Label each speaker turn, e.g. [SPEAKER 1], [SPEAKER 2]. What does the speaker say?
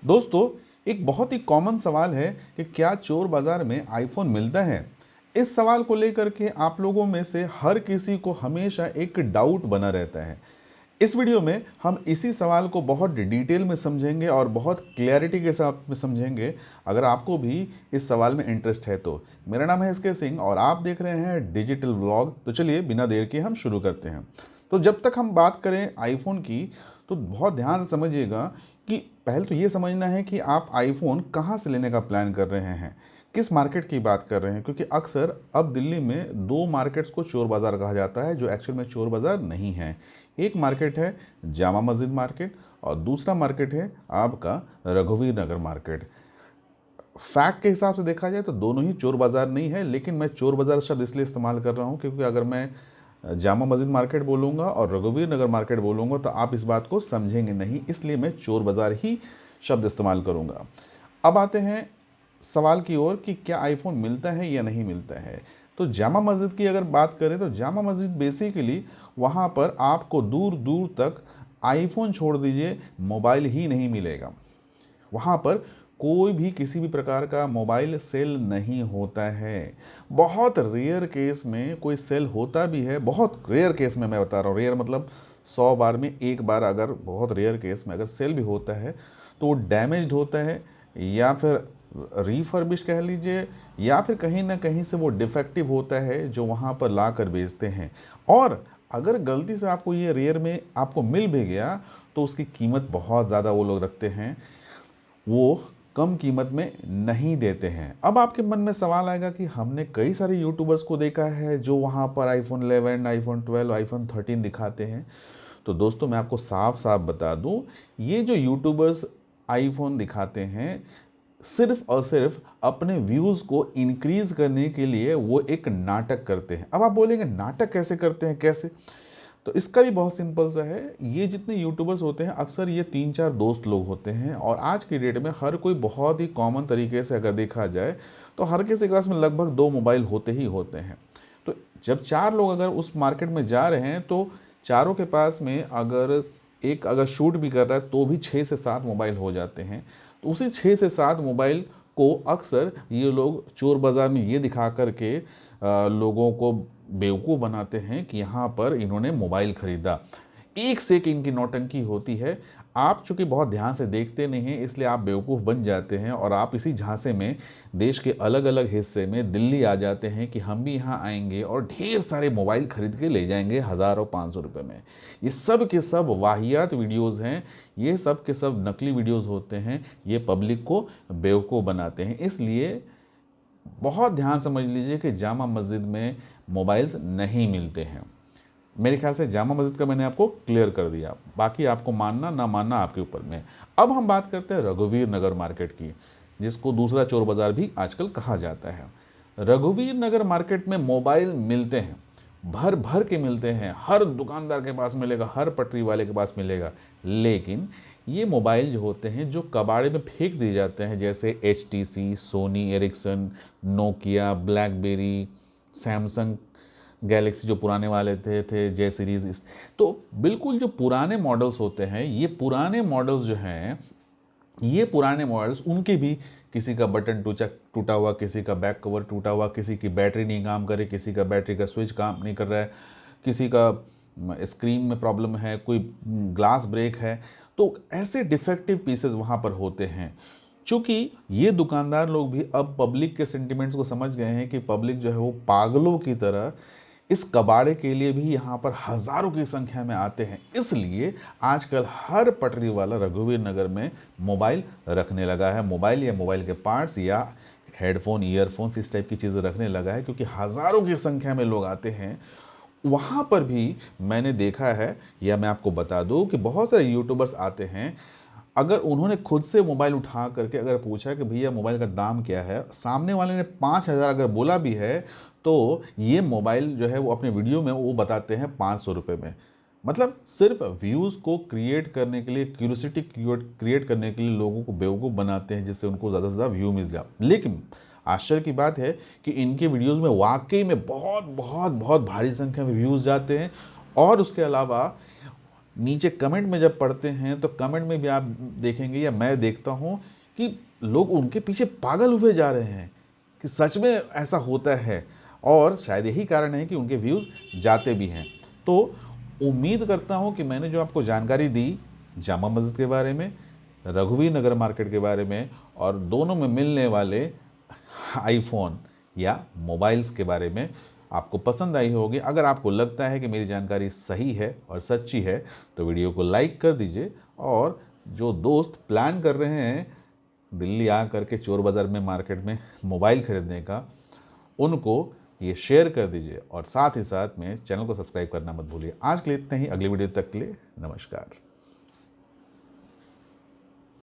[SPEAKER 1] दोस्तों, एक बहुत ही कॉमन सवाल है कि क्या चोर बाजार में आईफोन मिलता है। इस सवाल को लेकर के आप लोगों में से हर किसी को हमेशा एक डाउट बना रहता है। इस वीडियो में हम इसी सवाल को बहुत डिटेल में समझेंगे और बहुत क्लैरिटी के साथ में समझेंगे। अगर आपको भी इस सवाल में इंटरेस्ट है तो मेरा नाम है एसके सिंह और आप देख रहे हैं डिजिटल व्लॉग। तो चलिए बिना देर के हम शुरू करते हैं। तो जब तक हम बात करें आईफोन की तो बहुत ध्यान से समझिएगा कि पहले तो ये समझना है कि आप आईफोन कहाँ से लेने का प्लान कर रहे हैं, किस मार्केट की बात कर रहे हैं। क्योंकि अक्सर अब दिल्ली में दो मार्केट्स को चोर बाज़ार कहा जाता है जो एक्चुअल में चोर बाज़ार नहीं है। एक मार्केट है जामा मस्जिद मार्केट और दूसरा मार्केट है आपका रघुवीर नगर मार्केट। फैक्ट के हिसाब से देखा जाए तो दोनों ही चोर बाज़ार नहीं है, लेकिन मैं चोर बाज़ार शब्द इसलिए इस्तेमाल कर रहा हूँ क्योंकि अगर मैं जामा मस्जिद मार्केट बोलूँगा और रघुवीर नगर मार्केट बोलूँगा तो आप इस बात को समझेंगे नहीं, इसलिए मैं चोर बाज़ार ही शब्द इस्तेमाल करूँगा। अब आते हैं सवाल की ओर कि क्या आईफोन मिलता है या नहीं मिलता है। तो जामा मस्जिद की अगर बात करें तो जामा मस्जिद बेसिकली वहाँ पर आपको दूर दूर तक आईफोन छोड़ दीजिए मोबाइल ही नहीं मिलेगा। वहाँ पर कोई भी किसी भी प्रकार का मोबाइल सेल नहीं होता है। बहुत रेयर केस में कोई सेल होता भी है, बहुत रेयर केस में मैं बता रहा हूँ, रेयर मतलब 100 बार में एक बार अगर बहुत रेयर केस में अगर सेल भी होता है तो वो डैमेज्ड होता है या फिर रीफर्बिश कह लीजिए या फिर कहीं ना कहीं से वो डिफेक्टिव होता है जो वहाँ पर ला कर बेचते हैं। और अगर गलती से आपको ये रेयर में आपको मिल भी गया तो उसकी कीमत बहुत ज़्यादा वो लोग रखते हैं, वो कम कीमत में नहीं देते हैं। अब आपके मन में सवाल आएगा कि हमने कई सारे यूट्यूबर्स को देखा है जो वहाँ पर आईफोन 11, आईफोन 12, आईफोन 13 दिखाते हैं। तो दोस्तों मैं आपको साफ साफ बता दूं, ये जो यूट्यूबर्स आईफोन दिखाते हैं सिर्फ और सिर्फ अपने व्यूज़ को इंक्रीज करने के लिए वो एक नाटक करते हैं। अब आप बोलेंगे नाटक कैसे करते हैं, कैसे? तो इसका भी बहुत सिंपल सा है। ये जितने यूट्यूबर्स होते हैं अक्सर ये 3-4 दोस्त लोग होते हैं और आज की डेट में हर कोई बहुत ही कॉमन तरीके से अगर देखा जाए तो हर किसी के पास में लगभग 2 मोबाइल होते ही होते हैं। तो जब 4 लोग अगर उस मार्केट में जा रहे हैं तो चारों के पास में अगर एक अगर शूट भी कर रहा है तो भी 6 से 7 मोबाइल हो जाते हैं। तो उसी 6 से 7 मोबाइल को अक्सर ये लोग चोर बाज़ार में ये दिखा करके लोगों को बेवकूफ़ बनाते हैं कि यहाँ पर इन्होंने मोबाइल ख़रीदा। एक से एक इनकी नौटंकी होती है। आप चूँकि बहुत ध्यान से देखते नहीं हैं इसलिए आप बेवकूफ़ बन जाते हैं और आप इसी झांसे में देश के अलग अलग हिस्से में दिल्ली आ जाते हैं कि हम भी यहाँ आएंगे और ढेर सारे मोबाइल ख़रीद के ले जाएंगे 1000 और 500 रुपये में। ये सब के सब वाहियात वीडियोज़ हैं, ये सब के सब नकली वीडियोज़ होते हैं, ये पब्लिक को बेवकूफ़ बनाते हैं। इसलिए बहुत ध्यान समझ लीजिए कि जामा मस्जिद में मोबाइल्स नहीं मिलते हैं। मेरे ख्याल से जामा मस्जिद का मैंने आपको क्लियर कर दिया, बाकी आपको मानना ना मानना आपके ऊपर में। अब हम बात करते हैं रघुवीर नगर मार्केट की, जिसको दूसरा चोर बाज़ार भी आजकल कहा जाता है। रघुवीर नगर मार्केट में मोबाइल मिलते हैं, भर भर के मिलते हैं, हर दुकानदार के पास मिलेगा, हर पटरी वाले के पास मिलेगा। लेकिन ये मोबाइल जो होते हैं जो कबाड़े में फेंक दिए जाते हैं, जैसे HTC, Sony Ericsson, Nokia, BlackBerry, Samsung Galaxy जो पुराने वाले थे जे सीरीज़, तो बिल्कुल जो पुराने मॉडल्स होते हैं, ये पुराने मॉडल्स जो हैं, ये पुराने मॉडल्स उनके भी किसी का बटन टूटा हुआ, किसी का बैक कवर टूटा हुआ, किसी की बैटरी नहीं काम करे, किसी का बैटरी का स्विच काम नहीं कर रहा है, किसी का स्क्रीन में प्रॉब्लम है, कोई ग्लास ब्रेक है। तो ऐसे डिफेक्टिव पीसेस वहाँ पर होते हैं। चूँकि ये दुकानदार लोग भी अब पब्लिक के सेंटिमेंट्स को समझ गए हैं कि पब्लिक जो है वो पागलों की तरह इस कबाड़े के लिए भी यहाँ पर हज़ारों की संख्या में आते हैं। इसलिए आजकल हर पटरी वाला रघुवीर नगर में मोबाइल रखने लगा है, मोबाइल या मोबाइल के पार्ट्स या हेडफोन, ईयरफोन्स, इस टाइप की चीज़ें रखने लगा है, क्योंकि हज़ारों की संख्या में लोग आते हैं। वहाँ पर भी मैंने देखा है, या मैं आपको बता दूँ कि बहुत सारे यूट्यूबर्स आते हैं, अगर उन्होंने खुद से मोबाइल उठा करके अगर पूछा कि भैया मोबाइल का दाम क्या है, सामने वाले ने 5000 अगर बोला भी है तो ये मोबाइल जो है वो अपने वीडियो में वो बताते हैं 500 रुपये में। मतलब सिर्फ व्यूज़ को क्रिएट करने के लिए, क्यूरियोसिटी क्रिएट करने के लिए लोगों को बेवकूफ़ बनाते हैं, जिससे उनको ज़्यादा से ज़्यादा व्यू मिल जाए। लेकिन आश्चर्य की बात है कि इनके वीडियोज़ में वाकई में बहुत बहुत बहुत भारी संख्या में व्यूज़ जाते हैं और उसके अलावा नीचे कमेंट में जब पढ़ते हैं तो कमेंट में भी आप देखेंगे या मैं देखता हूँ कि लोग उनके पीछे पागल हुए जा रहे हैं कि सच में ऐसा होता है, और शायद यही कारण है कि उनके व्यूज़ जाते भी हैं। तो उम्मीद करता हूँ कि मैंने जो आपको जानकारी दी जामा मस्जिद के बारे में, रघुवीर नगर मार्केट के बारे में और दोनों में मिलने वाले आईफोन या मोबाइल्स के बारे में, आपको पसंद आई होगी। अगर आपको लगता है कि मेरी जानकारी सही है और सच्ची है तो वीडियो को लाइक कर दीजिए, और जो दोस्त प्लान कर रहे हैं दिल्ली आ करके चोर बाज़ार में मार्केट में मोबाइल ख़रीदने का, उनको ये शेयर कर दीजिए और साथ ही साथ में चैनल को सब्सक्राइब करना मत भूलिए। आज के लिए इतना ही, अगली वीडियो तक के लिए नमस्कार।